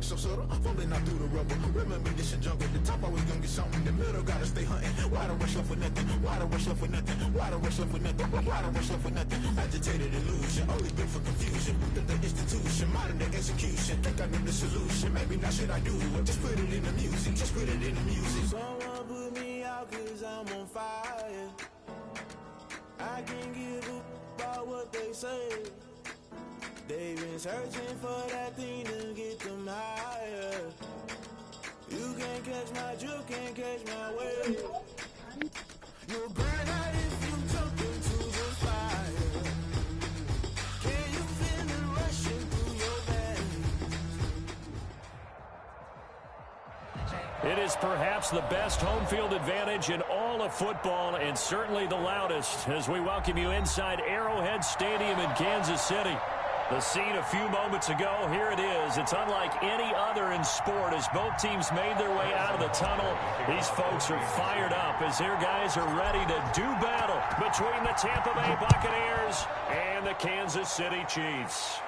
so subtle, fumbling out through the rubble. Remember this in jungle, the top always gonna get something. The middle gotta stay hunting. Why the rush up for nothing? Why the rush up for nothing? Why the rush up for nothing? Why the rush up for nothing? Agitated illusion, always been for confusion. The institution, modern day execution. Think I know the solution. Maybe not should I do it? Just put it in the music. Just put it in the music. Someone put me out 'cause I'm on fire. I can't give a about what they say. They've been searching for that thing to get them higher. You can't catch my drift, can't catch my wave. You'll burn out if you jump into the fire. Can you feel it rushing through your veins? It is perhaps the best home field advantage in all of football, and certainly the loudest, as we welcome you inside Arrowhead Stadium in Kansas City. The scene a few moments ago, here it is. It's unlike any other in sport as both teams made their way out of the tunnel. These folks are fired up as their guys are ready to do battle between the Tampa Bay Buccaneers and the Kansas City Chiefs.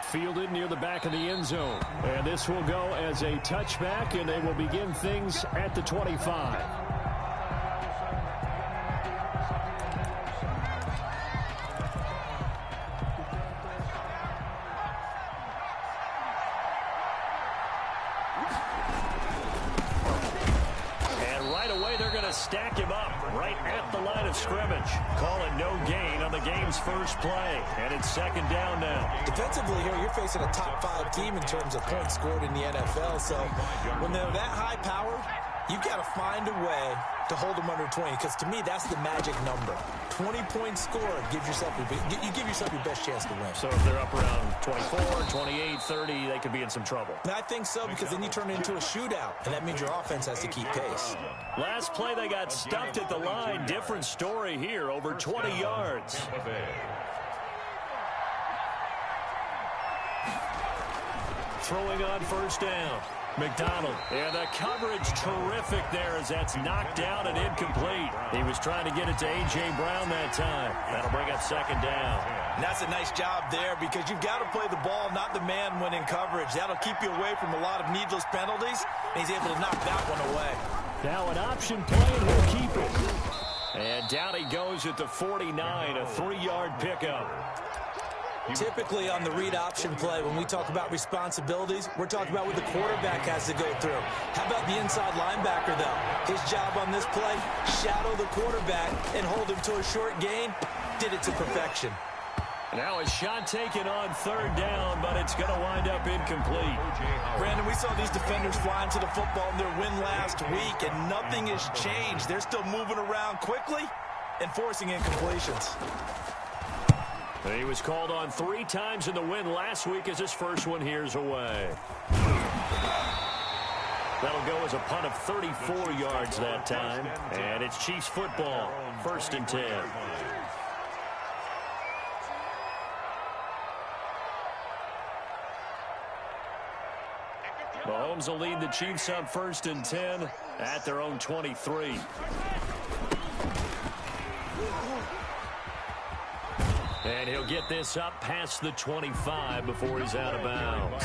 Fielded near the back of the end zone. And this will go as a touchback, and they will begin things at the 25. Stack him up right at the line of scrimmage. Call it no gain on the game's first play. And it's second down now. Defensively here, you're facing a top 5 team in terms of points scored in the NFL. So when they're that high powered, you've got to find a way to hold them under 20. Because to me, that's the magic number. 20 points scored gives yourself you give yourself your best chance to win. So if they're up around 24, 28, 30, they could be in some trouble. And I think so, because then you turn it into a shootout, and that means your offense has to keep pace. Last play, they got stuffed at the line. Different story here, over 20 yards. Throwing on first down. McDonald, and the coverage terrific there as that's knocked out and incomplete. He was trying to get it to A.J. Brown that time. That'll bring up second down. And that's a nice job there, because you've got to play the ball, not the man when in coverage. That'll keep you away from a lot of needless penalties, and he's able to knock that one away. Now an option play, and he'll keep it. And down he goes at the 49, a 3-yard pickup. Typically on the read option play, when we talk about responsibilities, we're talking about what the quarterback has to go through. How about the inside linebacker, though? His job on this play, shadow the quarterback and hold him to a short gain. Did it to perfection. Now a shot taken on third down, but it's going to wind up incomplete. Brandon, we saw these defenders fly into the football in their win last week, and nothing has changed. They're still moving around quickly and forcing incompletions. He was called on 3 times in the win last week as his first one here's away. That'll go as a punt of 34 yards that time. And it's Chiefs football, 1st and 10. Mahomes will lead the Chiefs up 1st and 10 at their own 23. And he'll get this up past the 25 before he's out of bounds.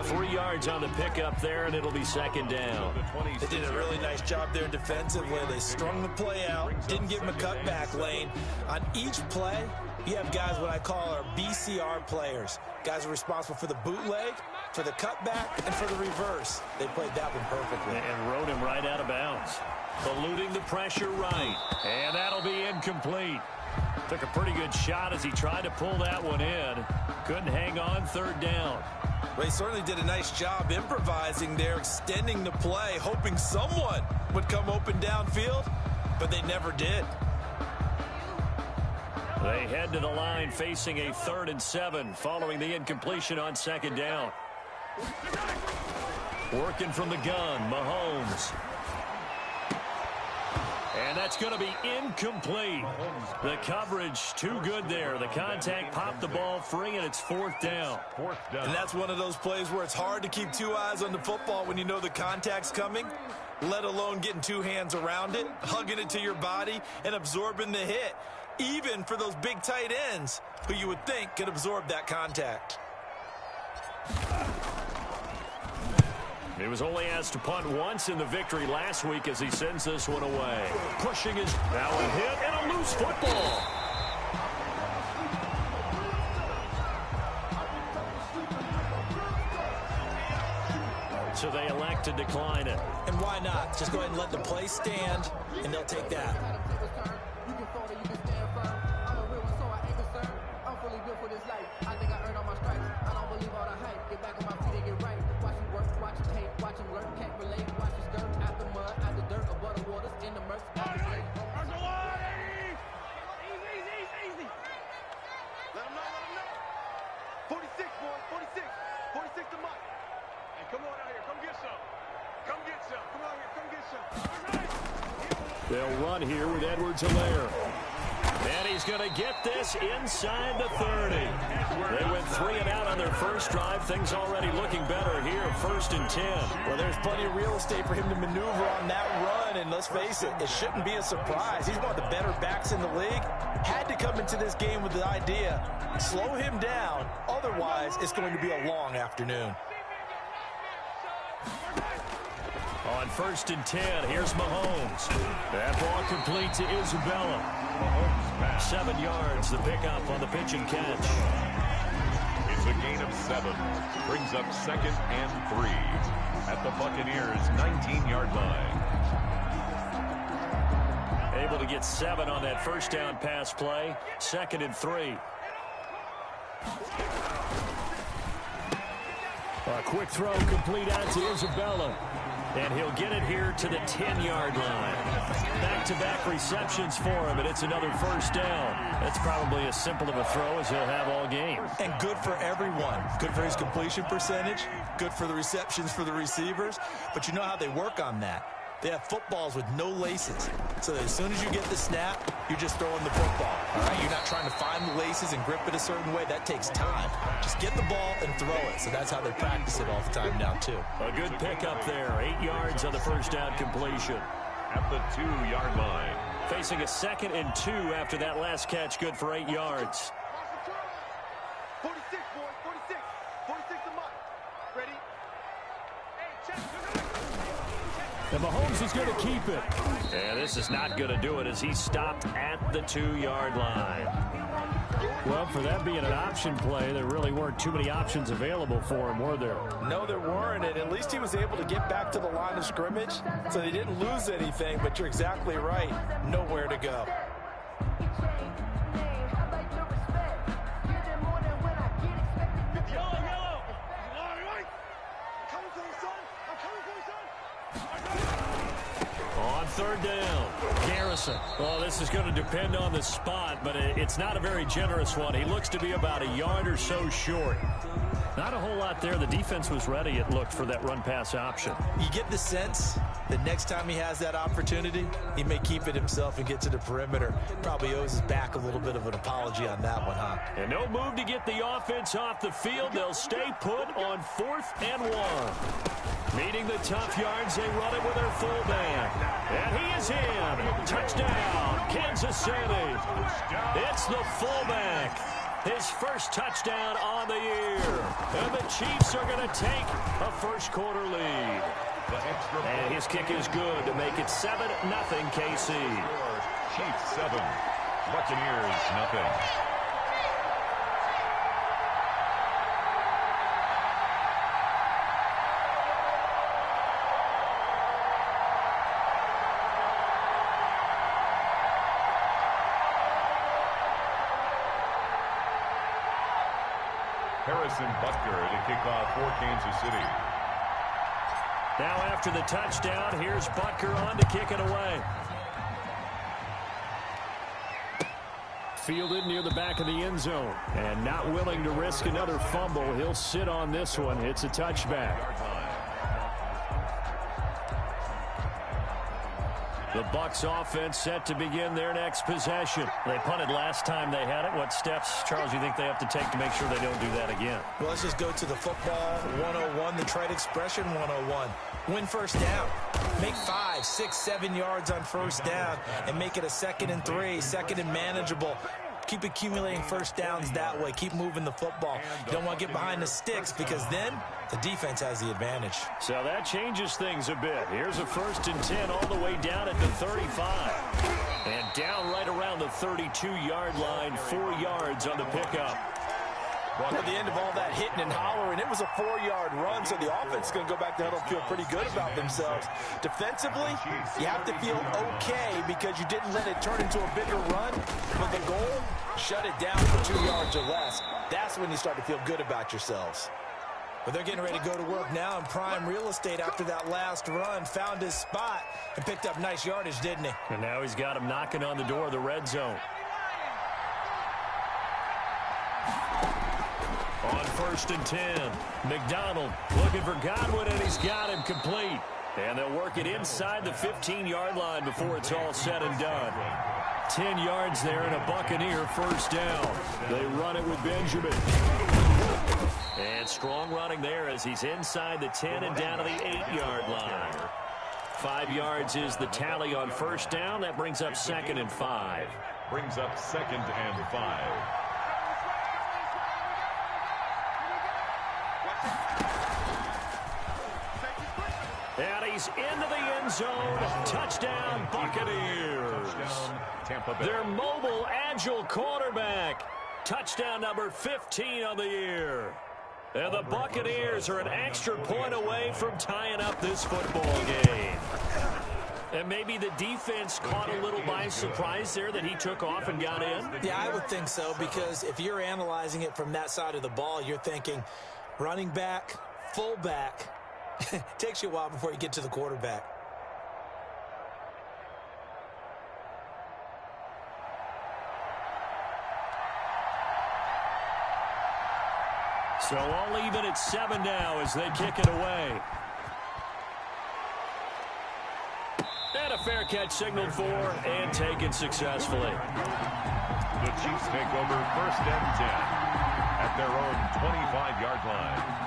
3 yards on the pickup there, and it'll be second down. They did a really nice job there defensively. They strung the play out, didn't give him a cutback lane. On each play, you have guys what I call our BCR players. Guys are responsible for the bootleg, for the cutback, and for the reverse. They played that one perfectly. And rode him right out of bounds. Eluding the pressure right. And that'll be incomplete. Took a pretty good shot as he tried to pull that one in. Couldn't hang on, third down. Well, he certainly did a nice job improvising there, extending the play, hoping someone would come open downfield, but they never did. They head to the line facing a 3rd and 7 following the incompletion on second down. Working from the gun, Mahomes. And that's going to be incomplete. The coverage too good there. The contact popped the ball free, and it's 4th down. And that's one of those plays where it's hard to keep 2 eyes on the football when you know the contact's coming, let alone getting 2 hands around it, hugging it to your body, and absorbing the hit, even for those big tight ends who you would think could absorb that contact. He was only asked to punt once in the victory last week as he sends this one away. Pushing his now a hit and a loose football. So they elect to decline it. And why not? Just go ahead and let the play stand, and they'll take that. They'll run here with Edwards-Helaire. And he's going to get this inside the 30. They went 3 and out on their first drive. Things already looking better here, 1st and 10. Well, there's plenty of real estate for him to maneuver on that run, and let's face it, it shouldn't be a surprise. He's one of the better backs in the league. Had to come into this game with the idea, slow him down, otherwise it's going to be a long afternoon. On 1st and 10, here's Mahomes. That ball complete to Isabella. 7 yards, the pickup on the pitch and catch. It's a gain of 7. Brings up 2nd and 3 at the Buccaneers' 19-yard line. Able to get 7 on that first down pass play. 2nd and 3. A quick throw complete out to Isabella. And he'll get it here to the 10-yard line. Back-to-back receptions for him, and it's another first down. That's probably as simple of a throw as he'll have all game. And good for everyone. Good for his completion percentage. Good for the receptions for the receivers. But you know how they work on that. They have footballs with no laces. So as soon as you get the snap, you're just throwing the football. All right? You're not trying to find the laces and grip it a certain way. That takes time. Just get the ball and throw it. So that's how they practice it all the time now, too. A good pickup there. 8 yards on the first down completion. At the 2-yard line. Facing a 2nd and 2 after that last catch. Good for 8 yards. 46, boys. 46. 46 a month. Ready? Hey, check. And Mahomes is going to keep it. And this is not going to do it as he stopped at the 2-yard line. Well, for that being an option play, there really weren't too many options available for him, were there? No, there weren't, and at least he was able to get back to the line of scrimmage, so they didn't lose anything, but you're exactly right. Nowhere to go. On 3rd down, Garrison. Well, this is going to depend on the spot, but it's not a very generous one. He looks to be about a yard or so short. Not a whole lot there. The defense was ready, it looked, for that run-pass option. You get the sense that next time he has that opportunity, he may keep it himself and get to the perimeter. Probably owes his back a little bit of an apology on that one, huh? And no move to get the offense off the field. They'll stay put on 4th and 1. Meeting the tough yards, they run it with their fullback. And he is in. Touchdown, Kansas City. It's the fullback. His first touchdown on the year. And the Chiefs are going to take a first-quarter lead. And his kick is good to make it 7-0 KC. Chiefs 7, Buccaneers 0. Harrison Butker to kick off for Kansas City. Now after the touchdown, here's Butker on to kick it away. Fielded near the back of the end zone. And not willing to risk another fumble. He'll sit on this one. It's a touchback. The Bucs offense set to begin their next possession. They punted last time they had it. What steps, Charles, you think they have to take to make sure they don't do that again? Well, let's just go to the football 101, the trade expression 101. Win first down. Make 5, 6, 7 yards on first down and make it a 2nd and 3, 2nd and manageable. Keep accumulating first downs that way. Keep moving the football. You don't want to get behind the sticks because then the defense has the advantage. So that changes things a bit. Here's a 1st and 10 all the way down at the 35. And down right around the 32-yard line, 4 yards on the pickup. Well, at the end of all that hitting and hollering, it was a 4-yard run, so the offense is going to go back to huddle and feel pretty good about themselves. Defensively, you have to feel okay because you didn't let it turn into a bigger run. But the goal, shut it down for 2 yards or less. That's when you start to feel good about yourselves. But they're getting ready to go to work now in prime real estate after that last run. Found his spot and picked up nice yardage, didn't he? And now he's got him knocking on the door of the red zone. On 1st and 10, McDonald looking for Godwin, and he's got him complete. And they'll work it inside the 15-yard line before it's all said and done. 10 yards there and a Buccaneer 1st down. They run it with Benjamin. And strong running there as he's inside the 10 and down to the 8-yard line. 5 yards is the tally on 1st down. That brings up 2nd and 5. Brings up 2nd and 5. And he's into the end zone. Touchdown, Buccaneers. Their mobile, agile quarterback. Touchdown number 15 on the year. And the Buccaneers are an extra point away from tying up this football game. And maybe the defense caught a little by surprise there that he took off and got in? Yeah, I would think so, because if you're analyzing it from that side of the ball, you're thinking running back, fullback. Takes you a while before you get to the quarterback. So all even at 7 now as they kick it away. And a fair catch signaled for and taken successfully. The Chiefs take over 1st and 10 at their own 25-yard line.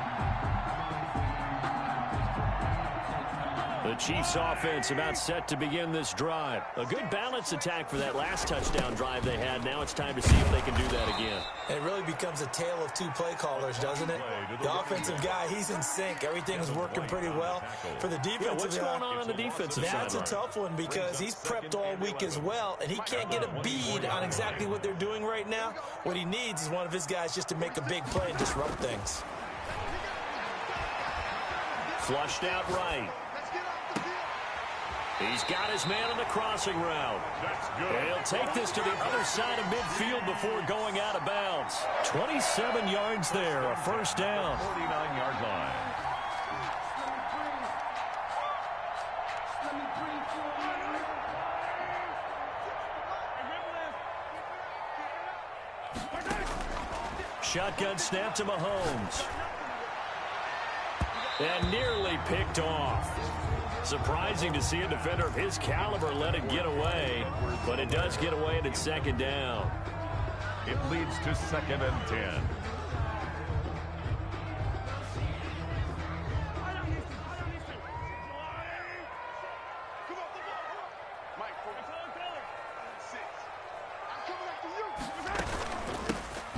The Chiefs offense about set to begin this drive. A good balanced attack for that last touchdown drive they had. Now it's time to see if they can do that again. And it really becomes a tale of 2 play callers, doesn't it? The offensive guy, he's in sync. Everything's working pretty well. For the defensive what's going on the defensive side? That's a tough one because he's prepped all week as well, and he can't get a bead on exactly what they're doing right now. What he needs is one of his guys just to make a big play and disrupt things. Flushed out right. He's got his man on the crossing route. And he'll take this to the other side of midfield before going out of bounds. 27 yards there, a 1st down. 49-yard line. Shotgun snap to Mahomes. And nearly picked off. Surprising to see a defender of his caliber let it get away, but it does get away and it's 2nd down. It leads to 2nd and 10.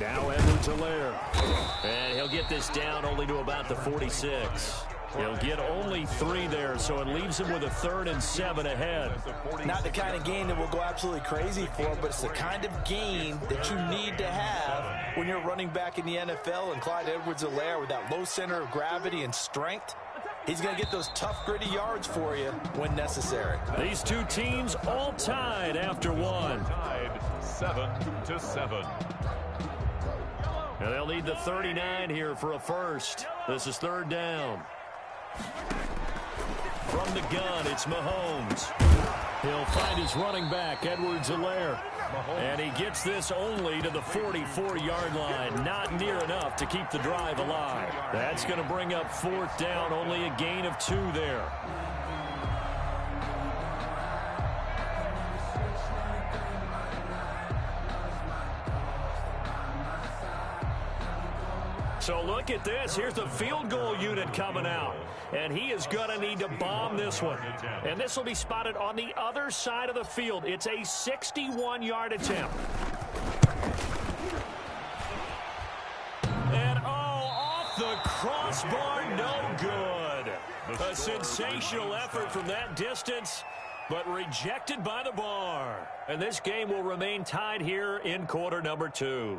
Now Edwards-Helaire. And he'll get this down only to about the 46. He'll get only 3 there, so it leaves him with a 3rd and 7 ahead. Not the kind of game that we'll go absolutely crazy for, but it's the kind of game that you need to have when you're running back in the NFL. And Clyde Edwards-Helaire, with that low center of gravity and strength, he's going to get those tough, gritty yards for you when necessary. These 2 teams all tied after 1. Tied 7-7. And they'll need the 39 here for a 1st. This is 3rd down. From the gun, it's Mahomes. He'll find his running back, Edwards-Helaire. And he gets this only to the 44-yard line. Not near enough to keep the drive alive. That's going to bring up 4th down. Only a gain of 2 there. So look at this. Here's the field goal unit coming out. And he is going to need to bomb this one. And this will be spotted on the other side of the field. It's a 61-yard attempt. And off the crossbar, no good. A sensational effort from that distance, but rejected by the bar. And this game will remain tied here in quarter number 2.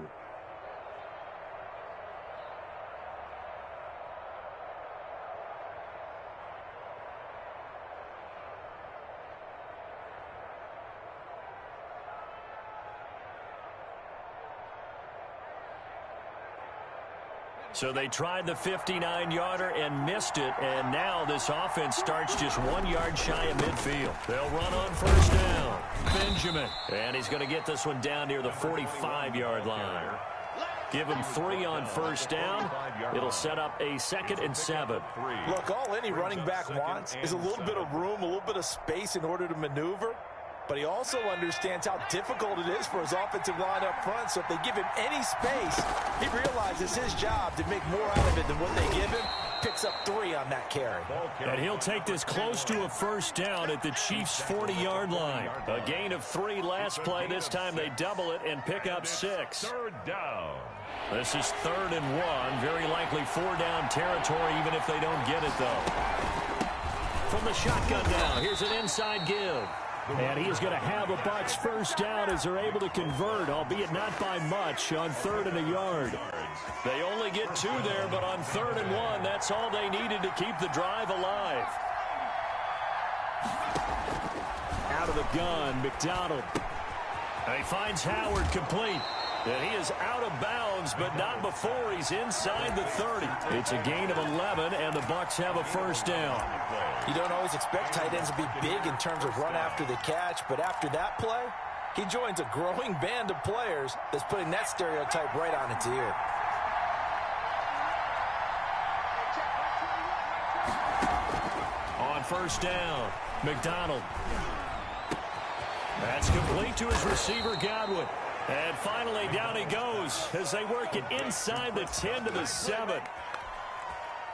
So they tried the 59-yarder and missed it, and now this offense starts just 1 yard shy of midfield. They'll run on first down. Benjamin, and he's going to get this one down near the 45-yard line. Give him 3 on first down. It'll set up a 2nd and 7. Look, all any running back wants is a little bit of room, a little bit of space in order to maneuver. But he also understands how difficult it is for his offensive line up front. So if they give him any space, he realizes his job to make more out of it than what they give him. Picks up 3 on that carry. And he'll take this close to a first down at the Chiefs' 40-yard line. A gain of 3 last play. This time they double it and pick up 6. Third down. This is 3rd and 1. Very likely 4-down territory, even if they don't get it, though. From the shotgun now, here's an inside give. And he is going to have a Bucs first down as they're able to convert, albeit not by much, on 3rd and a yard. They only get 2 there, but on 3rd and 1, that's all they needed to keep the drive alive. Out of the gun, McDonald. And he finds Howard complete. And he is out of bounds, but not before he's inside the 30. It's a gain of 11, and the Bucs have a first down. You don't always expect tight ends to be big in terms of run after the catch, but after that play, he joins a growing band of players that's putting that stereotype right on its ear. On first down, McDonald. That's complete to his receiver, Godwin. And finally, down he goes as they work it inside the 10 to the 7.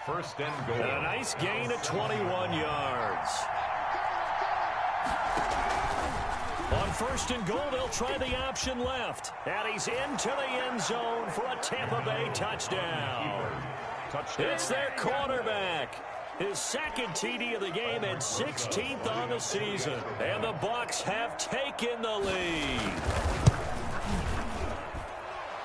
First and goal. And a nice gain of 21 yards. On first and goal, they'll try the option left. And he's into the end zone for a Tampa Bay touchdown. It's their quarterback. His 2nd TD of the game and 16th on the season. And the Bucs have taken the lead.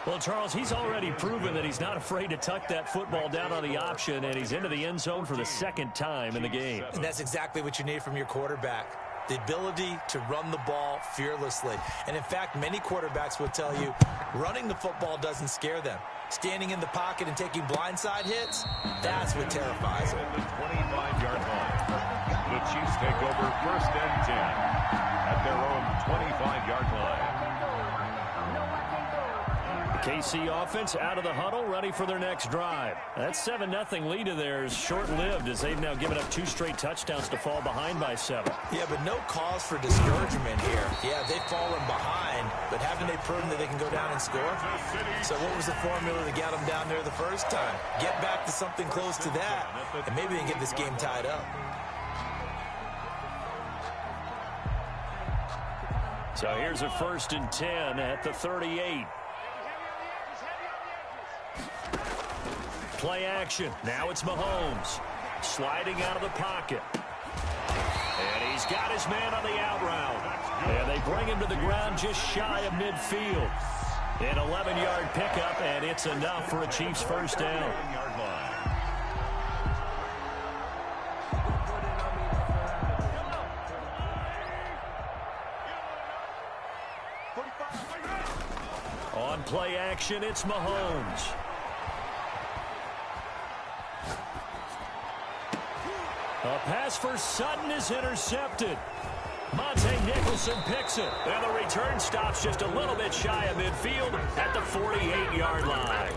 Well, Charles, he's already proven that he's not afraid to tuck that football down on the option, and he's into the end zone for the 2nd time in the game. And that's exactly what you need from your quarterback. The ability to run the ball fearlessly. And in fact, many quarterbacks will tell you running the football doesn't scare them. Standing in the pocket and taking blindside hits, that's what terrifies them. At the 25-yard line, the Chiefs take over first and 10 at their own 25-yard line. KC offense out of the huddle, ready for their next drive. That 7-0 lead of theirs short-lived as they've now given up 2 straight touchdowns to fall behind by 7. Yeah, but no cause for discouragement here. Yeah, they've fallen behind, but haven't they proven that they can go down and score? So what was the formula that got them down there the first time? Get back to something close to that, and maybe they can get this game tied up. So here's a 1st and 10 at the 38. Play action. Now it's Mahomes. Sliding out of the pocket. And he's got his man on the out route. And they bring him to the ground just shy of midfield. An 11-yard pickup, and it's enough for a Chiefs first down. On play action, it's Mahomes. A pass for Sutton is intercepted. Monte Nicholson picks it. And the return stops just a little bit shy of midfield at the 48-yard line.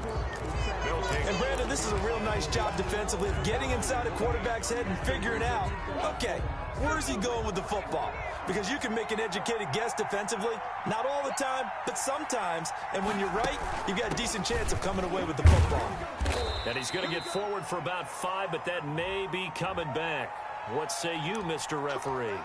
And Brandon, this is a real nice job defensively of getting inside a quarterback's head and figuring out, okay, where's he going with the football? Because you can make an educated guess defensively, not all the time, but sometimes. And when you're right, you've got a decent chance of coming away with the football. And he's going to get forward for about 5, but that may be coming back. What say you, Mr. Referee?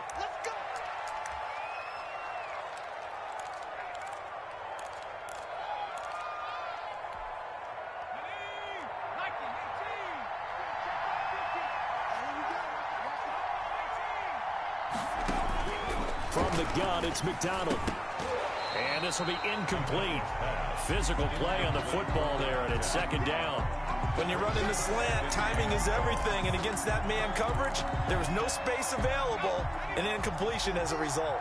From the gun, it's McDonald. And this will be incomplete. Physical play on the football there, and it's second down. When you're running the slant, timing is everything, and against that man coverage, there was no space available, and incompletion as a result.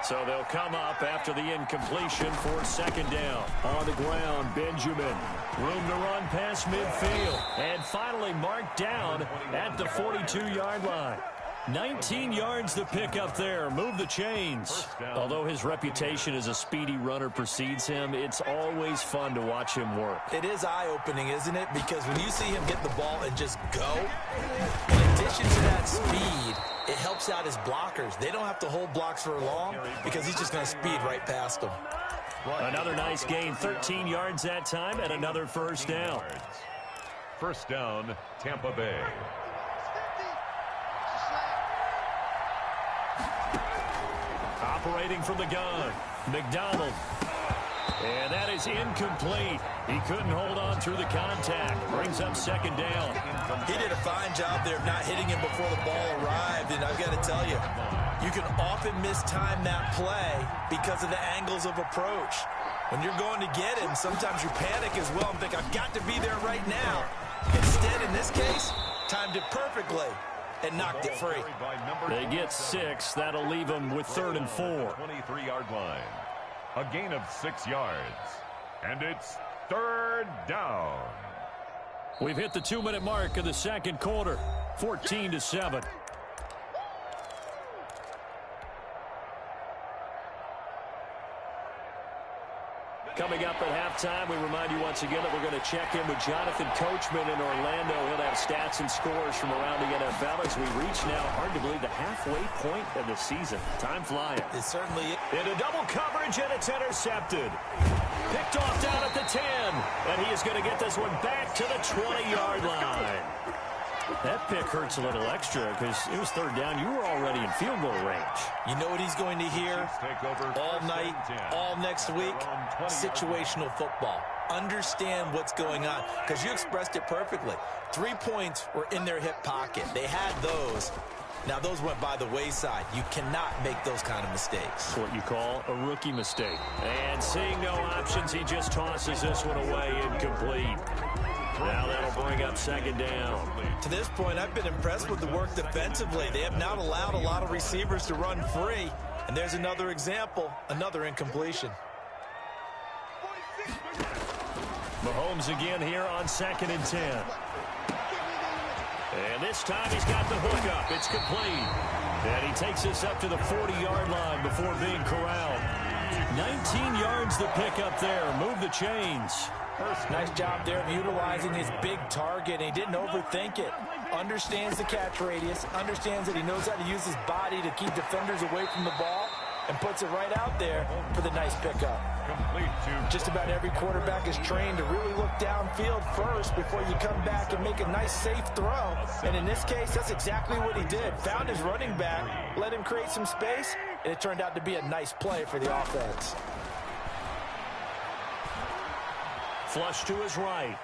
So they'll come up after the incompletion for second down. On the ground, Benjamin. Room to run past midfield. And finally marked down at the 42-yard line. 19 yards to pick up there. Move the chains. Although his reputation as a speedy runner precedes him, it's always fun to watch him work. It is eye-opening, isn't it? Because when you see him get the ball and just go, in addition to that speed, it helps out his blockers. They don't have to hold blocks for long because he's just going to speed right past them. Another nice gain, 13 yards that time, and another first down. First down, Tampa Bay. Operating from the gun, McDonald. And that is incomplete. He couldn't hold on through the contact. Brings up second down. He did a fine job there of not hitting him before the ball arrived. And I've got to tell you, you can often mistime that play because of the angles of approach. When you're going to get him, sometimes you panic as well and think, I've got to be there right now. Instead, in this case, timed it perfectly and knocked it free. They get 6. That'll leave them with 3rd and 4. 23-yard line. A gain of 6 yards. And it's third down. We've hit the 2-minute mark of the second quarter. 14-7. Coming up at halftime, we remind you once again that we're going to check in with Jonathan Coachman in Orlando. He'll have stats and scores from around the NFL as we reach now, hard to believe, the halfway point of the season. Time flying. It certainly is. Into double coverage, and it's intercepted. Picked off down at the 10, and he is going to get this one back to the 20-yard line. That pick hurts a little extra because it was third down. You were already in field goal range. You know what he's going to hear all night, all next week? Situational football. Understand what's going on because you expressed it perfectly. 3 points were in their hip pocket. They had those. Now, those went by the wayside. You cannot make those kind of mistakes. What you call a rookie mistake. And seeing no options, he just tosses this one away incomplete. Now that'll bring up second down. To this point, I've been impressed with the work defensively. They have not allowed a lot of receivers to run free. And there's another example, another incompletion. Mahomes again here on 2nd and 10. And this time he's got the hook up. It's complete. And he takes this up to the 40-yard line before being corralled. 19 yards to pick up there. Move the chains. Nice job there of utilizing his big target. He didn't overthink it. Understands the catch radius. Understands that he knows how to use his body to keep defenders away from the ball. And puts it right out there for the nice pickup. Just about every quarterback is trained to really look downfield first before you come back and make a nice, safe throw. And in this case, that's exactly what he did. Found his running back, let him create some space, and it turned out to be a nice play for the offense. Flush to his right.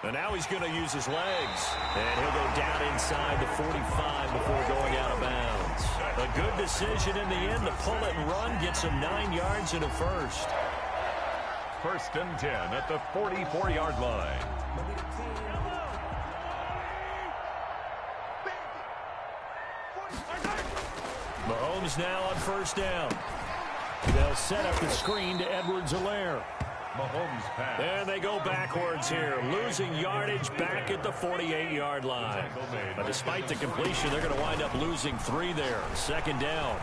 And now he's going to use his legs. And he'll go down inside the 45 before going out of bounds. A good decision in the end to pull it and run. Gets him 9 yards and a first. First and 10 at the 44-yard line. Mahomes now on first down. They'll set up the screen to Edwards-Helaire. Mahomes pass. And they go backwards here, losing yardage back at the 48-yard line. But despite the completion, they're going to wind up losing 3 there. Second down.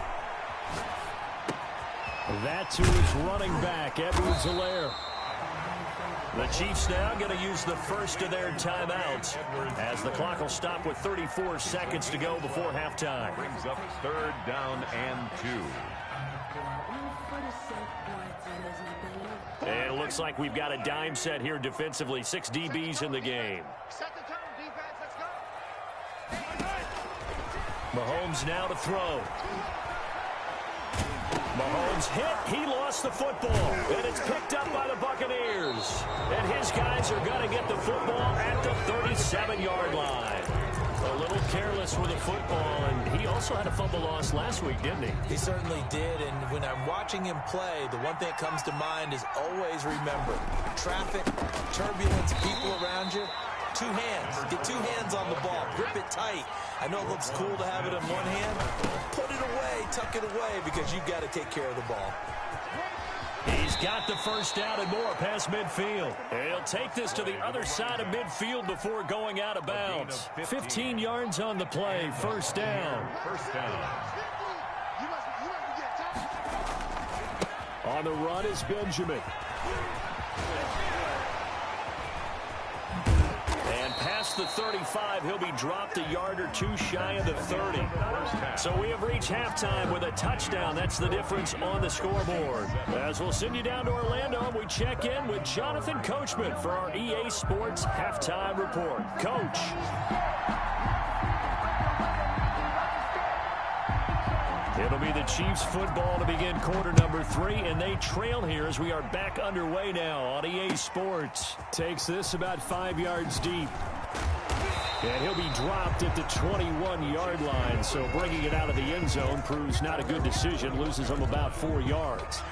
That's who is running back, Edwards-Helaire. The Chiefs now going to use the first of their timeouts as the clock will stop with 34 seconds to go before halftime. Brings up third down and 2. And it looks like we've got a dime set here defensively. 6 DBs in the game. Set the tone, defense. Let's go. Mahomes now to throw. Mahomes hit. He lost the football. And it's picked up by the Buccaneers. And his guys are going to get the football at the 37-yard line. A little careless with the football, and he also had a fumble loss last week, didn't he? He certainly did, and when I'm watching him play, the one thing that comes to mind is always remember, traffic, turbulence, people around you, two hands. Get two hands on the ball. Grip it tight. I know it looks cool to have it in one hand. Put it away, tuck it away, because you've got to take care of the ball. He's got the first down and more past midfield. He'll take this to the other side of midfield before going out of bounds. 15 yards on the play, first down. First down. On the run is Benjamin. And past the 35, he'll be dropped a yard or two shy of the 30. So we have reached halftime with a touchdown. That's the difference on the scoreboard. As we'll send you down to Orlando, we check in with Jonathan Coachman for our EA Sports Halftime Report. Coach. It'll be the Chiefs football to begin quarter number 3, and they trail here as we are back underway now on EA Sports. Takes this about 5 yards deep. And he'll be dropped at the 21-yard line, so bringing it out of the end zone proves not a good decision, loses him about 4 yards.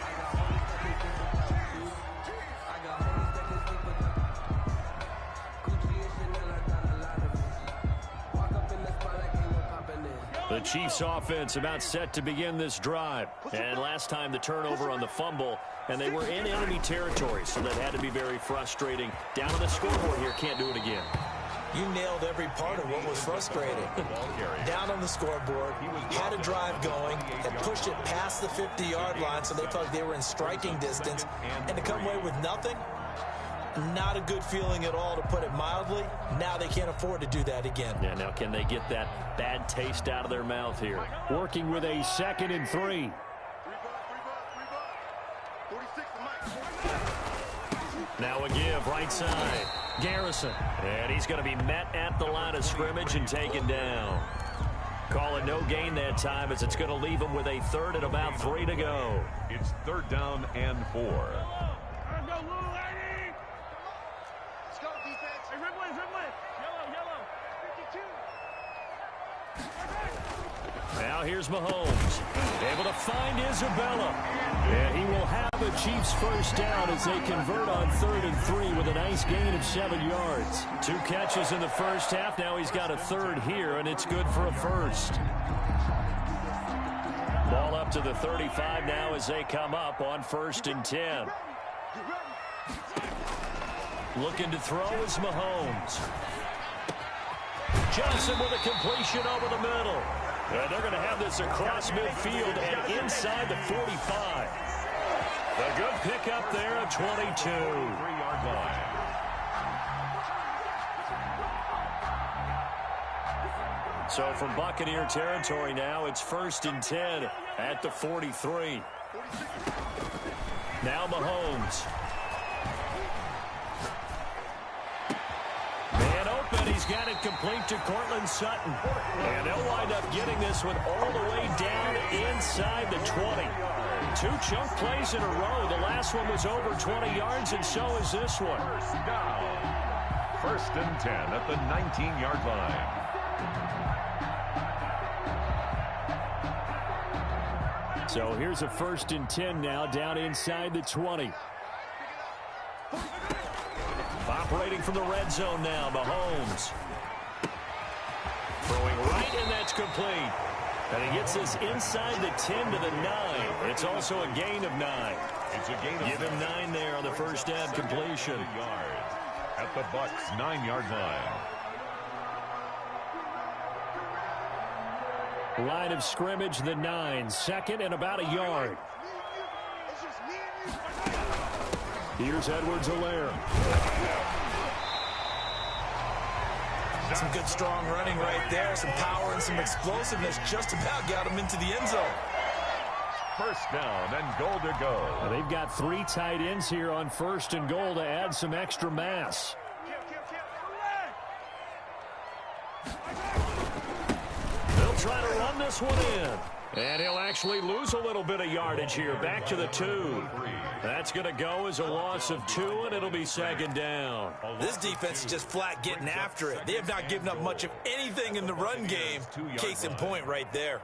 The Chiefs offense about set to begin this drive. And last time the turnover on the fumble, and they were in enemy territory, so that had to be very frustrating. Down on the scoreboard here, can't do it again. You nailed every part of what was frustrating. Down on the scoreboard, had a drive going, and pushed it past the 50-yard line so they felt like they were in striking distance. And to come away with nothing, not a good feeling at all, to put it mildly. Now they can't afford to do that again. Yeah, now can they get that bad taste out of their mouth here? Working with a 2nd and 3. Now a give, right side. Garrison. And he's going to be met at the line of scrimmage and taken down. Call it no gain that time, as it's going to leave him with a 3rd and about 3 to go. It's 3rd down and 4. Let's go, defense. Hey, Ridley. Yellow. 52. Now here's Mahomes. Able to find Isabella. And he will have a Chiefs first down as they convert on 3rd and 3 with a nice gain of 7 yards. 2 catches in the first half. Now he's got a 3rd here, and it's good for a first. Ball up to the 35 now as they come up on 1st and 10. Looking to throw is Mahomes. Johnson with a completion over the middle. And they're going to have this across midfield and inside the 45. A good pickup there at 22. 3-yard line. So from Buccaneer territory now, it's 1st and 10 at the 43. Now Mahomes. Man open, he's got it complete to Cortland Sutton. And they'll wind up getting this one all the way down inside the 20. 2 chunk plays in a row. The last one was over 20 yards, and so is this one. First down. 1st and 10 at the 19-yard line. So here's a 1st and 10 now, down inside the 20. Operating from the red zone now, Mahomes. Throwing right, and that's complete. And he gets this inside the 10 to the 9. It's also a gain of 9. It's a gain of Give him 9 there on the first down completion. yards at the Bucs' 9-yard line. Line of scrimmage, the 9. 2nd and about a yard. Here's Edwards-Helaire. Some good strong running right there. Some power and some explosiveness just about got him into the end zone. First down and goal to go. Well, they've got 3 tight ends here on 1st and goal to add some extra mass. They'll try to run this one in. And he'll actually lose a little bit of yardage here. Back to the 2. That's going to go as a loss of 2, and it'll be second down. This defense is just flat getting after it. They have not given up much of anything in the run game. Case in point right there.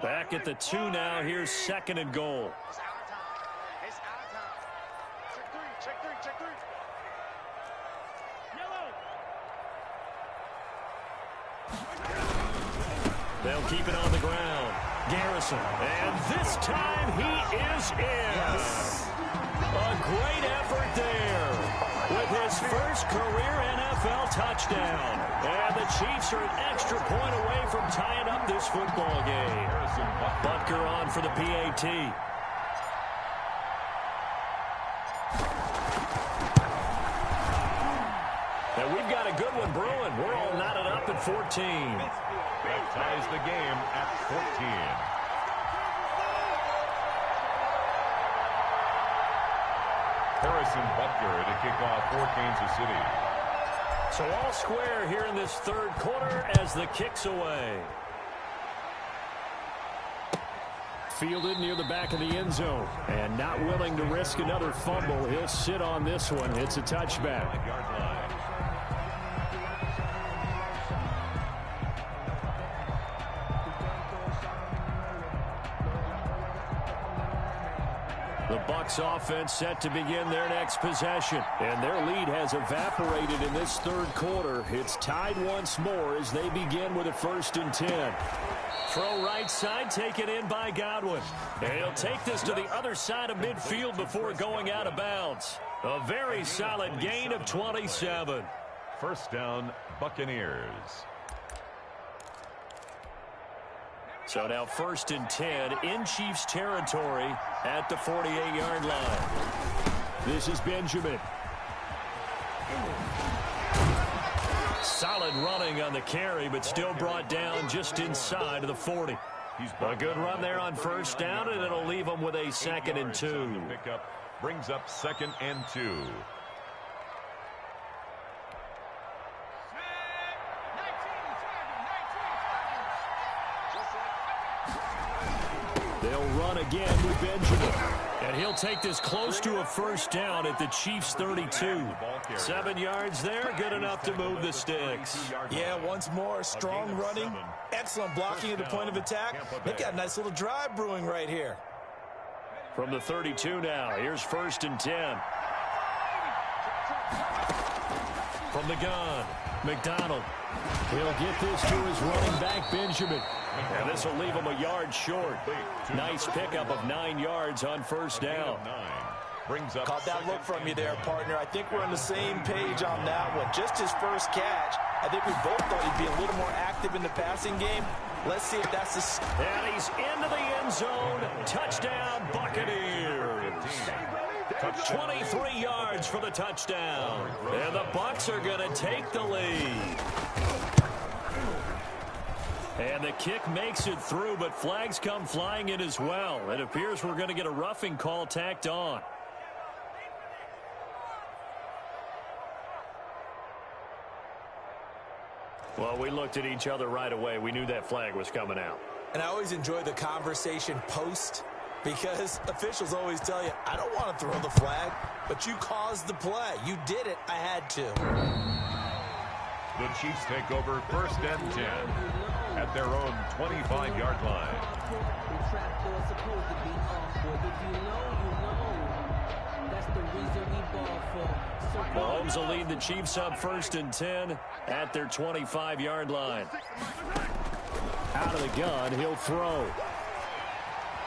Back at the 2 now. Here's second and goal. It's our time. It's our time. Check three. Check three. Yellow. They'll keep it on the ground. Garrison. And this time he is in. A great effort there with his first career NFL touchdown. And the Chiefs are an extra point away from tying up this football game. Butker on for the PAT. And we've got a good one brewing. We're all knotted up at 14. That ties the game at 14. Harrison Butker to kick off for Kansas City. So all square here in this third quarter as the kick's away. Fielded near the back of the end zone. And not willing to risk another fumble. He'll sit on this one. It's a touchback. The Bucs offense set to begin their next possession. And their lead has evaporated in this third quarter. It's tied once more as they begin with a 1st and 10. Throw right side, taken in by Godwin. And he'll take this to the other side of midfield before going out of bounds. A very solid gain of 27. First down, Buccaneers. So now 1st and 10 in Chiefs territory at the 48-yard line. This is Benjamin. Solid running on the carry, but still brought down just inside of the 40. A good run there on first down, and it'll leave them with a 2nd and 2. Brings up 2nd and 2. They'll run again with Benjamin. And he'll take this close to a first down at the Chiefs' 32. 7 yards there, good enough to move the sticks. Yeah, once more, strong running, excellent blocking at the point of attack. They've got a nice little drive brewing right here. From the 32 now, here's 1st and 10. From the gun, McDonald. He'll get this to his running back, Benjamin. And this will leave him a yard short. Nice pickup of 9 yards on first down. Caught that look from you there, partner. I think we're on the same page on that one. Just his first catch. I think we both thought he'd be a little more active in the passing game. Let's see if that's the... And he's into the end zone. Touchdown, Buccaneers. 23 yards for the touchdown. And the Bucs are going to take the lead. And the kick makes it through, but flags come flying in as well. It appears we're going to get a roughing call tacked on. Well, we looked at each other right away. We knew that flag was coming out. And I always enjoy the conversation post, because officials always tell you, I don't want to throw the flag, but you caused the play. You did it. I had to. The Chiefs take over 1st and 10 at their own 25-yard line. Mahomes will lead the Chiefs up 1st and 10 at their 25-yard line. Out of the gun, he'll throw.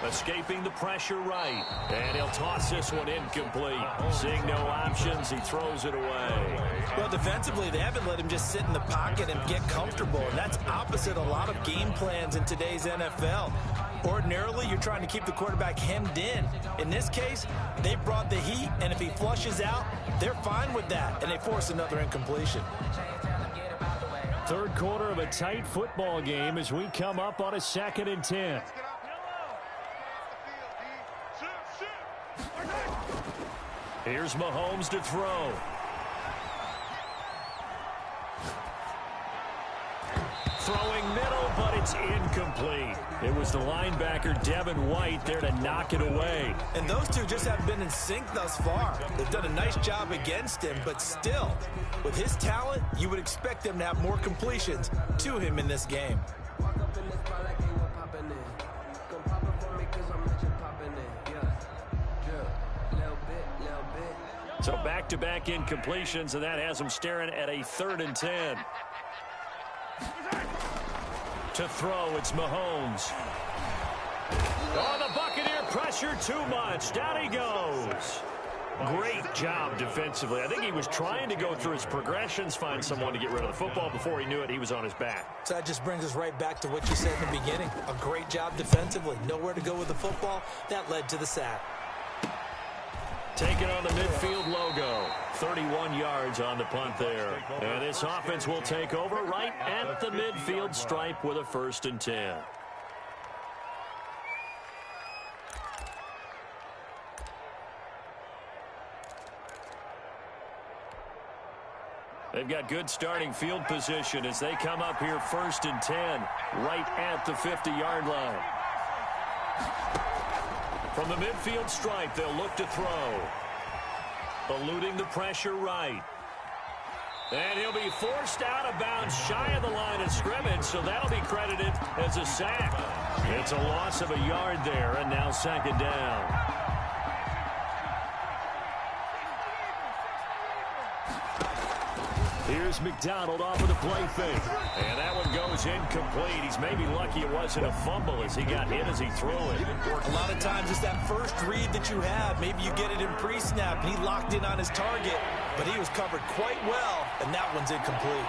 Escaping the pressure right. And he'll toss this one incomplete. Seeing no options, he throws it away. Well, defensively, they haven't let him just sit in the pocket and get comfortable. And that's opposite a lot of game plans in today's NFL. Ordinarily, you're trying to keep the quarterback hemmed in. In this case, they brought the heat, and if he flushes out, they're fine with that. And they force another incompletion. Third quarter of a tight football game as we come up on a 2nd and 10. Here's Mahomes to throw. Throwing middle, but it's incomplete. It was the linebacker, Devin White, there to knock it away. And those two just haven't been in sync thus far. They've done a nice job against him, but still, with his talent, you would expect them to have more completions to him in this game. So back-to-back incompletions, and that has them staring at a 3rd and 10. To throw, it's Mahomes. Oh, the Buccaneer pressure too much. Down he goes. Great job defensively. I think he was trying to go through his progressions, find someone to get rid of the football. Before he knew it, he was on his back. So that just brings us right back to what you said in the beginning. A great job defensively. Nowhere to go with the football. That led to the sack. Taking on the midfield logo. 31 yards on the punt there. And this offense will take over right at the midfield stripe with a 1st and 10. They've got good starting field position as they come up here 1st and 10 right at the 50-yard line. From the midfield stripe, they'll look to throw. Eluding the pressure right. And he'll be forced out of bounds shy of the line of scrimmage, so that'll be credited as a sack. It's a loss of a yard there, and now 2nd down. Here's McDonald off of the play fake. And that one goes incomplete. He's maybe lucky it wasn't a fumble as he got hit as he threw it. A lot of times it's that first read that you have. Maybe you get it in pre-snap, and he locked in on his target, but he was covered quite well, and that one's incomplete.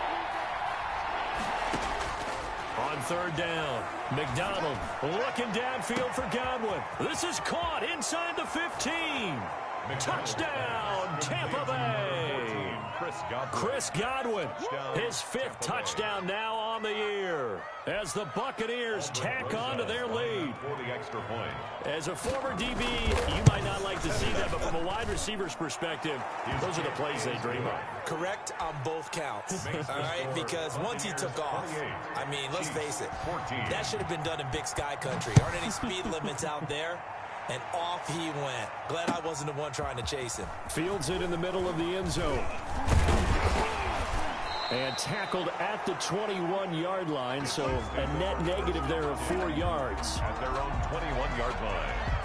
On 3rd down, McDonald looking downfield for Godwin. This is caught inside the 15. Touchdown, Tampa Bay. Chris Godwin, his 5th touchdown now on the year as the Buccaneers tack on to their lead. As a former DB, you might not like to see that, but from a wide receiver's perspective, those are the plays they dream of. Correct on both counts, all right? Because once he took off, I mean, let's face it, that should have been done in Big Sky Country. Aren't any speed limits out there? And off he went. Glad I wasn't the one trying to chase him. Fields it in the middle of the end zone. And tackled at the 21-yard line, so a net negative there of 4 yards. At their own 21-yard line.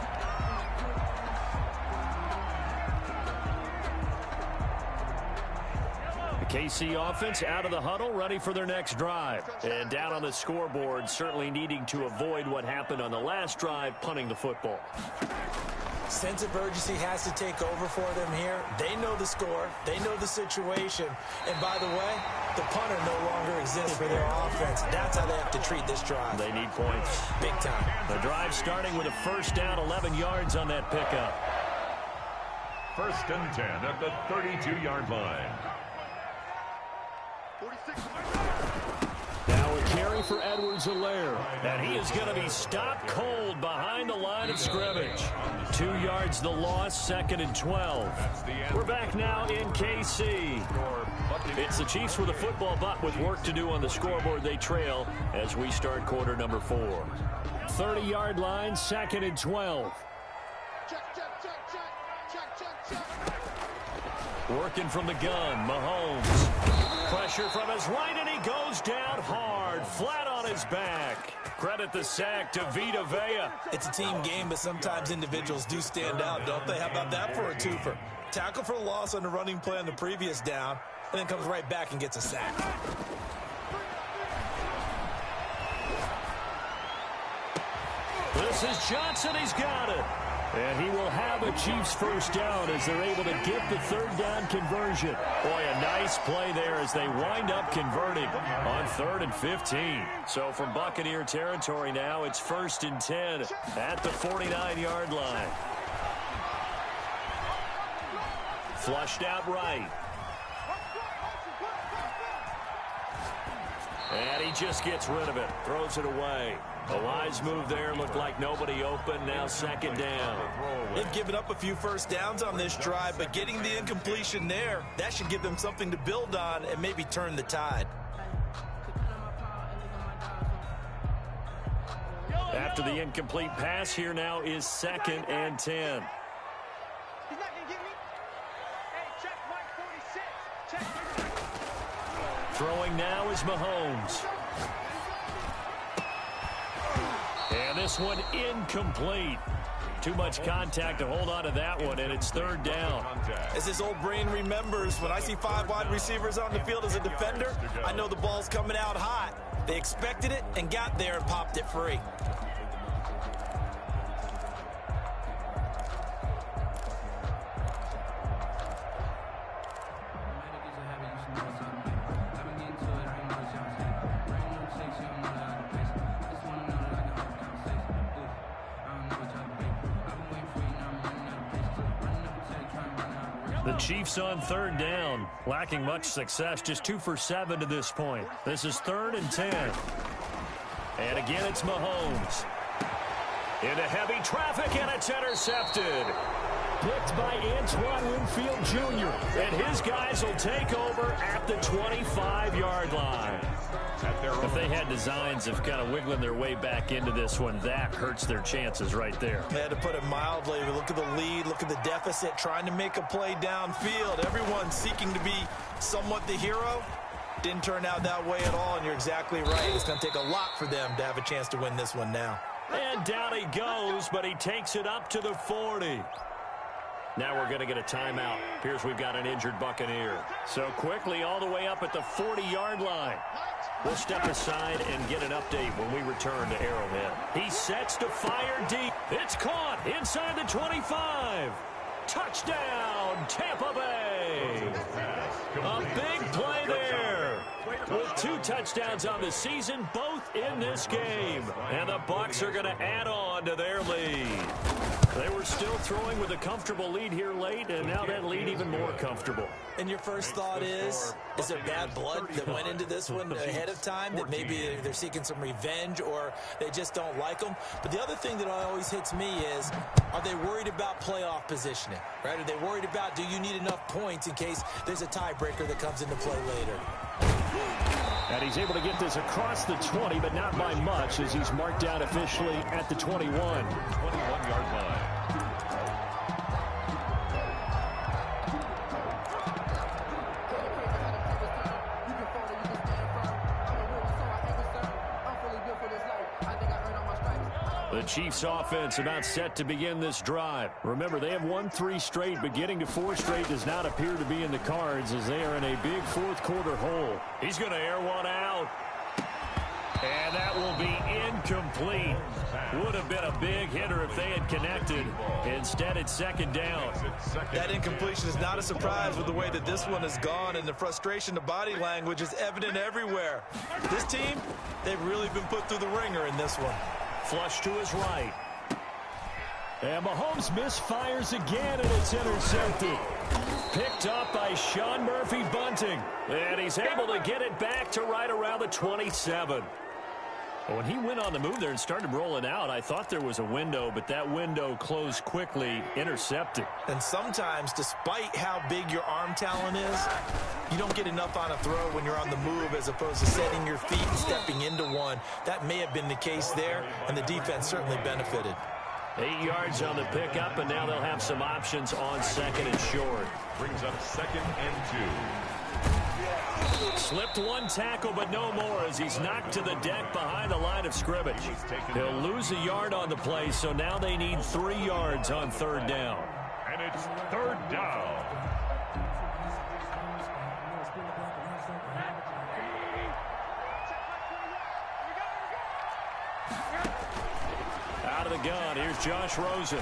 KC offense out of the huddle, ready for their next drive. And down on the scoreboard, certainly needing to avoid what happened on the last drive, punting the football. Sense of urgency has to take over for them here. They know the score. They know the situation. And by the way, the punter no longer exists for their offense. That's how they have to treat this drive. They need points. Big time. The drive starting with a 1st down, 11 yards on that pickup. 1st and 10 at the 32-yard line. Now a carry for Edwards-Helaire. And he is going to be stopped cold behind the line of scrimmage. 2 yards the loss, 2nd and 12. We're back now in KC. It's the Chiefs with a football, but with work to do on the scoreboard, they trail as we start quarter number 4. 30-yard line, 2nd and 12. Working from the gun, Mahomes. Pressure from his right, and he goes down hard, flat on his back. Credit the sack to Vita Vea. It's a team game, but sometimes individuals do stand out, don't they? How about that for a twofer? Tackle for a loss on the running play on the previous down, and then comes right back and gets a sack. This is Johnson. He's got it. And he will have a Chiefs 1st down as they're able to get the 3rd down conversion. Boy, a nice play there as they wind up converting on 3rd and 15. So from Buccaneer territory now, it's 1st and 10 at the 49-yard line. Flushed out right. And he just gets rid of it, throws it away. A wise move there, looked like nobody open, now 2nd down. They've given up a few 1st downs on this drive, but getting the incompletion there, that should give them something to build on and maybe turn the tide. After the incomplete pass, here now is 2nd and 10. He's not going to give me. Hey, check Mike 46. Check. Throwing now is Mahomes. And this one incomplete. Too much contact to hold on to that one, and it's 3rd down. As his old brain remembers, when I see 5 wide receivers on the field as a defender, I know the ball's coming out hot. They expected it and got there and popped it free. The Chiefs on 3rd down, lacking much success, just 2 for 7 to this point. This is 3rd and 10. And again, it's Mahomes. Into heavy traffic, and it's intercepted. Picked by Antoine Winfield Jr., and his guys will take over at the 25-yard line. If they had designs of kind of wiggling their way back into this one, that hurts their chances right there. They had to put it mildly. Look at the lead, look at the deficit, trying to make a play downfield. Everyone seeking to be somewhat the hero. Didn't turn out that way at all, and you're exactly right. It's going to take a lot for them to have a chance to win this one now. And down he goes, but he takes it up to the 40. Now we're going to get a timeout. Appears we've got an injured Buccaneer. So quickly all the way up at the 40-yard line. We'll step aside and get an update when we return to Arrowhead. He sets to fire deep. It's caught inside the 25. Touchdown, Tampa Bay. A big play there. With 2 touchdowns on the season, both in this game. And the Bucs are going to add on to their lead. They were still throwing with a comfortable lead here late, and now that lead even more comfortable. And your first thought is there bad blood that went into this one ahead of time, that maybe they're seeking some revenge or they just don't like them? But the other thing that always hits me is, are they worried about playoff positioning, right? Are they worried about, do you need enough points in case there's a tiebreaker that comes into play later? And he's able to get this across the 20, but not by much, as he's marked down officially at the 21. 21-yard line. The Chiefs offense about set to begin this drive. Remember, they have won 3 straight, but getting to 4 straight does not appear to be in the cards as they are in a big 4th quarter hole. He's going to air one out. And that will be incomplete. Would have been a big hitter if they had connected. Instead, it's 2nd down. That incompletion is not a surprise with the way that this one has gone, and the frustration, the body language is evident everywhere. This team, they've really been put through the ringer in this one. Flush to his right. And Mahomes misfires again, and it's intercepted. Picked up by Sean Murphy-Bunting. And he's able to get it back to right around the 27. When he went on the move there and started rolling out, I thought there was a window, but that window closed quickly, intercepted. And sometimes, despite how big your arm talent is, you don't get enough on a throw when you're on the move as opposed to setting your feet and stepping into one. That may have been the case there, and the defense certainly benefited. 8 yards on the pickup, and now they'll have some options on 2nd and short. Brings up 2nd and 2. Slipped one tackle, but no more as he's knocked to the deck behind the line of scrimmage. He'll lose a yard on the play, so now they need 3 yards on 3rd down. And it's 3rd down. Out of the gun, here's Josh Rosen.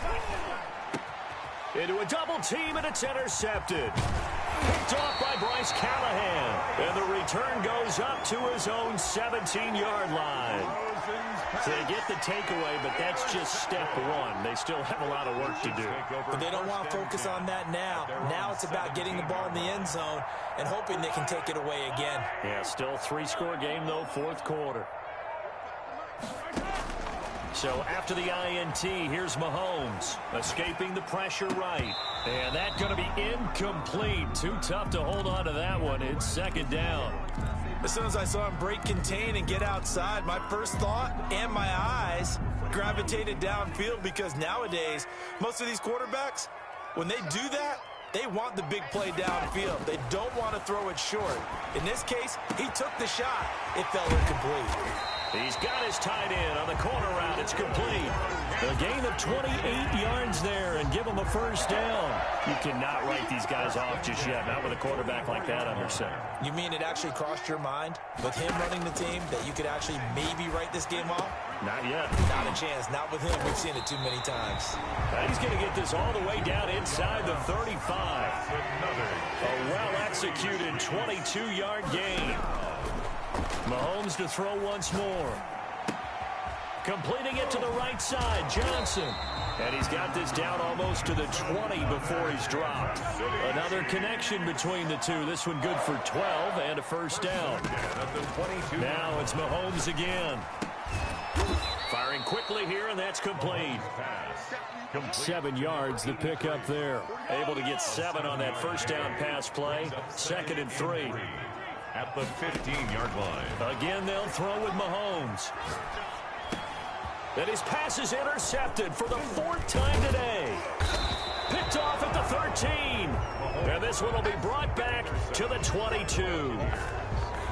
Into a double team, and it's intercepted. Picked off by Bryce Callahan. And the return goes up to his own 17-yard line. So they get the takeaway, but that's just step one. They still have a lot of work to do. But they don't want to focus on that now. Now it's about getting the ball in the end zone and hoping they can take it away again. Yeah, still 3-score game, though, 4th quarter. So after the INT, here's Mahomes escaping the pressure right. And that's going to be incomplete. Too tough to hold on to that one. It's 2nd down. As soon as I saw him break contain and get outside, my first thought and my eyes gravitated downfield, because nowadays, most of these quarterbacks, when they do that, they want the big play downfield. They don't want to throw it short. In this case, he took the shot. It fell incomplete. He's got his tight end on the corner route. It's complete. A gain of 28 yards there and give him a first down. You cannot write these guys off just yet, not with a quarterback like that under center. You mean it actually crossed your mind with him running the team that you could actually maybe write this game off? Not yet. Not a chance. Not with him. We've seen it too many times. He's going to get this all the way down inside the 35. A well-executed 22-yard gain. Mahomes to throw once more. Completing it to the right side, Johnson. And he's got this down almost to the 20 before he's dropped. Another connection between the two. This one good for 12 and a first down. Now it's Mahomes again. Firing quickly here, and that's complete. 7 yards, the pickup there. Able to get 7 on that first down pass play. 2nd and 3. At the 15-yard line. Again, they'll throw with Mahomes. And his pass is intercepted for the 4th time today. Picked off at the 13. And this one will be brought back to the 22.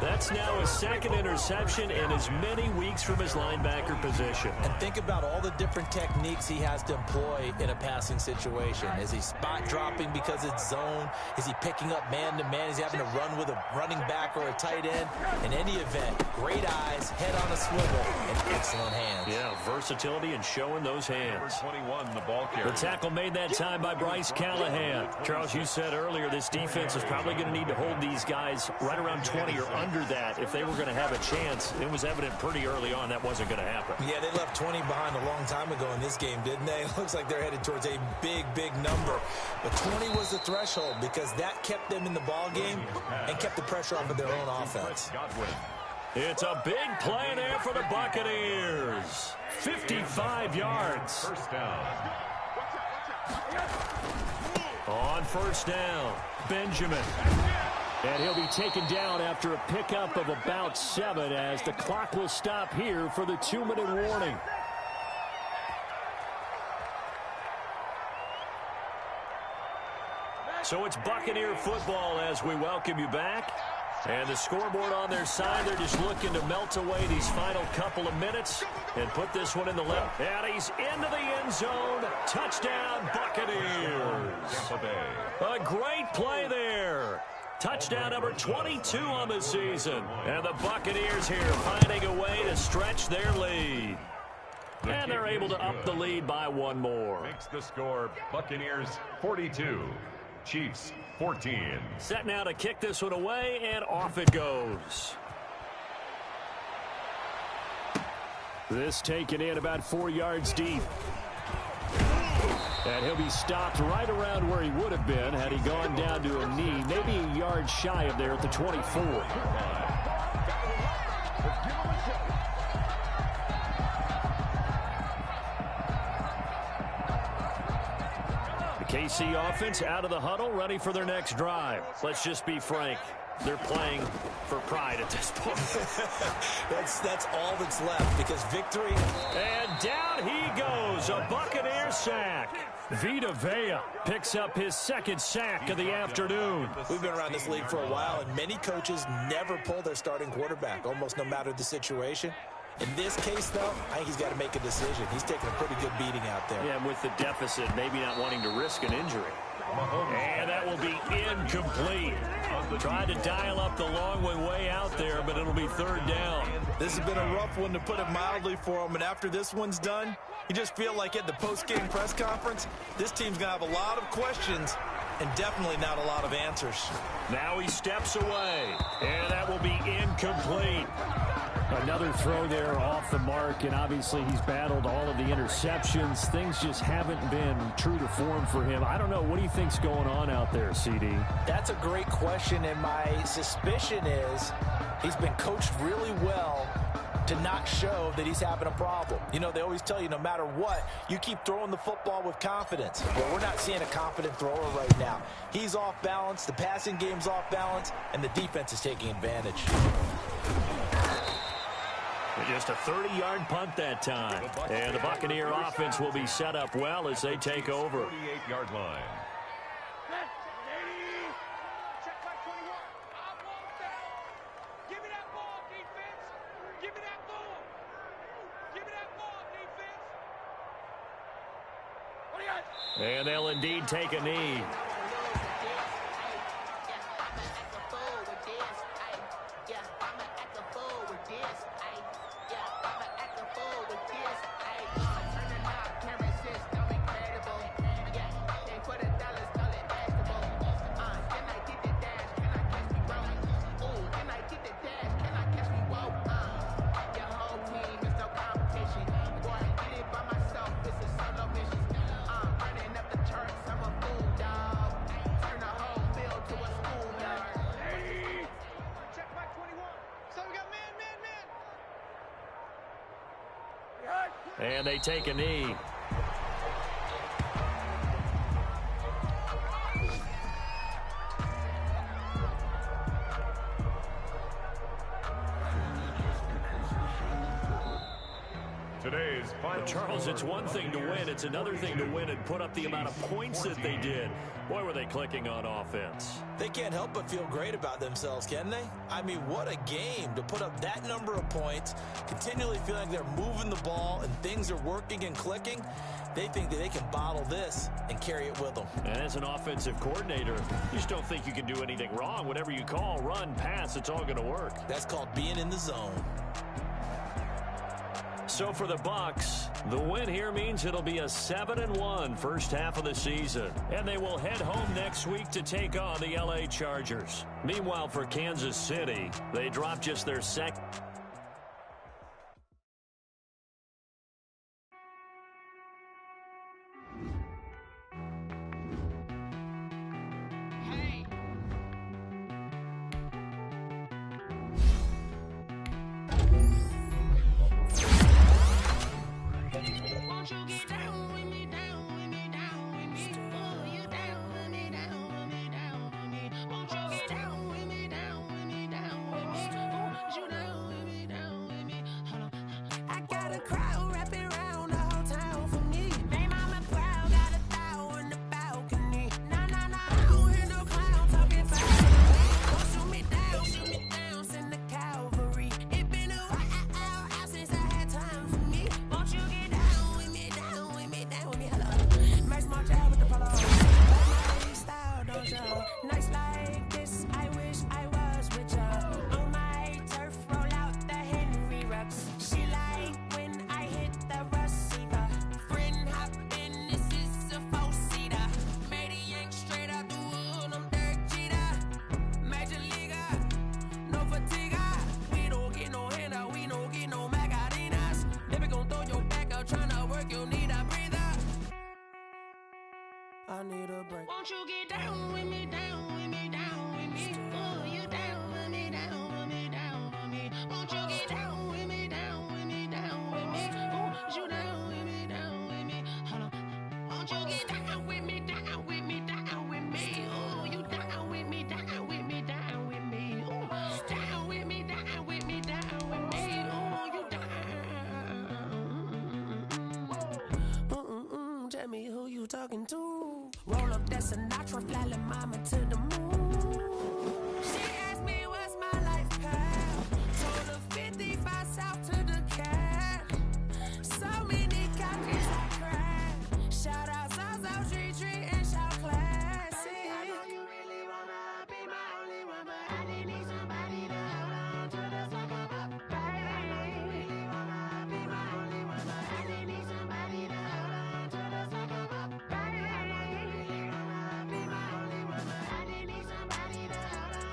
That's now his 2nd interception in as many weeks from his linebacker position. And think about all the different techniques he has to employ in a passing situation. Is he spot dropping because it's zone? Is he picking up man-to-man? Is he having to run with a running back or a tight end? In any event, great eyes, head on a swivel, and excellent hands. Yeah, versatility and showing those hands. 21, the ball carrier. The tackle made that time by Bryce Callahan. Charles, you said earlier this defense is probably going to need to hold these guys right around 20 or under that if they were going to have a chance. It was evident pretty early on that wasn't going to happen. Yeah, they left 20 behind a long time ago in this game, didn't they? It looks like they're headed towards a big, big number. But 20 was the threshold because that kept them in the ball game and kept the pressure off of their own offense. It's a big play there for the Buccaneers. 55 yards. First down. On first down, Benjamin. And he'll be taken down after a pickup of about 7 as the clock will stop here for the 2-minute warning. So it's Buccaneer football as we welcome you back. And the scoreboard on their side, they're just looking to melt away these final couple of minutes and put this one in the left. And he's into the end zone. Touchdown, Buccaneers. A great play there. Touchdown number 22 on the season. And the Buccaneers here finding a way to stretch their lead. And they're able to up the lead by 1 more. Makes the score Buccaneers 42, Chiefs 14. Set now to kick this one away, and off it goes. This taken in about 4 yards deep. And he'll be stopped right around where he would have been had he gone down to a knee, maybe a yard shy of there at the 24. The KC offense out of the huddle, ready for their next drive. Let's just be frank. They're playing for pride at this point. That's all that's left because victory. And down he goes, a Buccaneer sack. Vita Vea picks up his 2nd sack of the afternoon. We've been around this league for a while, and many coaches never pull their starting quarterback, almost no matter the situation. In this case, though, I think he's got to make a decision. He's taking a pretty good beating out there. Yeah, with the deficit, maybe not wanting to risk an injury. And that will be incomplete. Tried to dial up the long one way out there, but it'll be 3rd down. This has been a rough one, to put it mildly, for him. And after this one's done, you just feel like at the post-game press conference, this team's going to have a lot of questions and definitely not a lot of answers. Now he steps away, and that will be incomplete. Another throw there off the mark, and obviously he's battled all of the interceptions. Things just haven't been true to form for him. I don't know. What do you think's going on out there, CD? That's a great question, and my suspicion is he's been coached really well to not show that he's having a problem. You know, they always tell you no matter what, you keep throwing the football with confidence. Well, we're not seeing a confident thrower right now. He's off balance, the passing game's off balance, and the defense is taking advantage. Just a 30-yard punt that time. And the Buccaneer offense will be set up well as they take over. 48-yard line. Check my 21. I want that. Give me that ball, defense. Give me that ball. Give me that ball, defense. What do you got? And they'll indeed take a knee. And they take a knee. Today's final Charles, it's one thing to win. It's another thing to win and put up the amount of points that they did. Boy, were they clicking on offense. They can't help but feel great about themselves, can they? I mean, what a game to put up that number of points, continually feeling like they're moving the ball and things are working and clicking. They think that they can bottle this and carry it with them. And as an offensive coordinator, you just don't think you can do anything wrong. Whatever you call, run, pass, it's all going to work. That's called being in the zone. So for the Bucs, the win here means it'll be a 7-1 first half of the season. And they will head home next week to take on the LA Chargers. Meanwhile, for Kansas City, they dropped just their second. I need a break. Won't you get down with me, down with me, down with me? Oh, you down with me, down with me, down with me? Won't you get down with me, down with me, down with me? Oh, you down with me, down with me? Hold on. Won't you get down with me, down with me, down with me? Oh, you down with me, down with me, down with me? Oh, down with me, down with me, down with me? Oh, you down. Tell me who you talking to. Roll up that Sinatra, fly la mama to the moon. She asked me what's my life path. Told her 55 south to the cat. So many copies I cried. Shout out South Street Tree and shout classy. I know you really wanna be my only one, but I didn't need somebody to hold on to the sucker up. Baby, I know you really wanna be my only one, but I didn't need somebody to hold on to the sucker up. Baby, I know you really wanna be my only one, but I didn't need somebody to hold on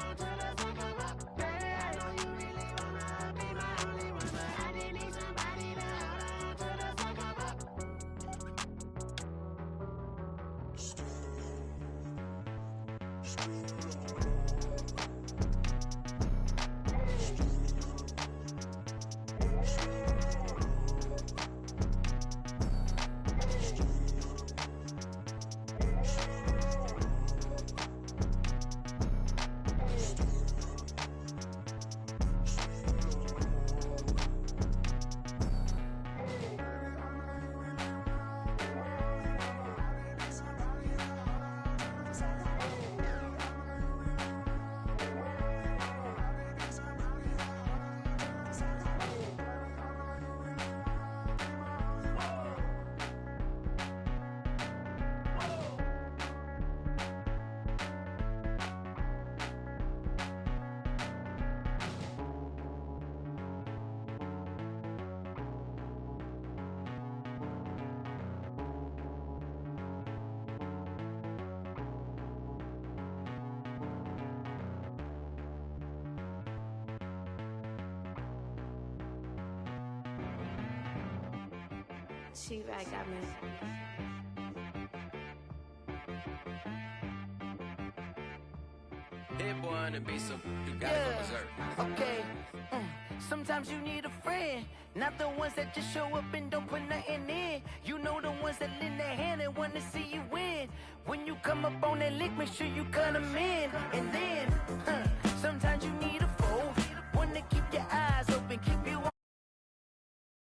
She right got me. Hit boy on the beat, so you gotta go berserk. Okay. Sometimes you need a friend, not the ones that just show up and don't put nothing in. You know the ones that lend their hand and want to see you win. When you come up on that lick, make sure you cut them in. And then, sometimes you need a foe, one to keep your eyes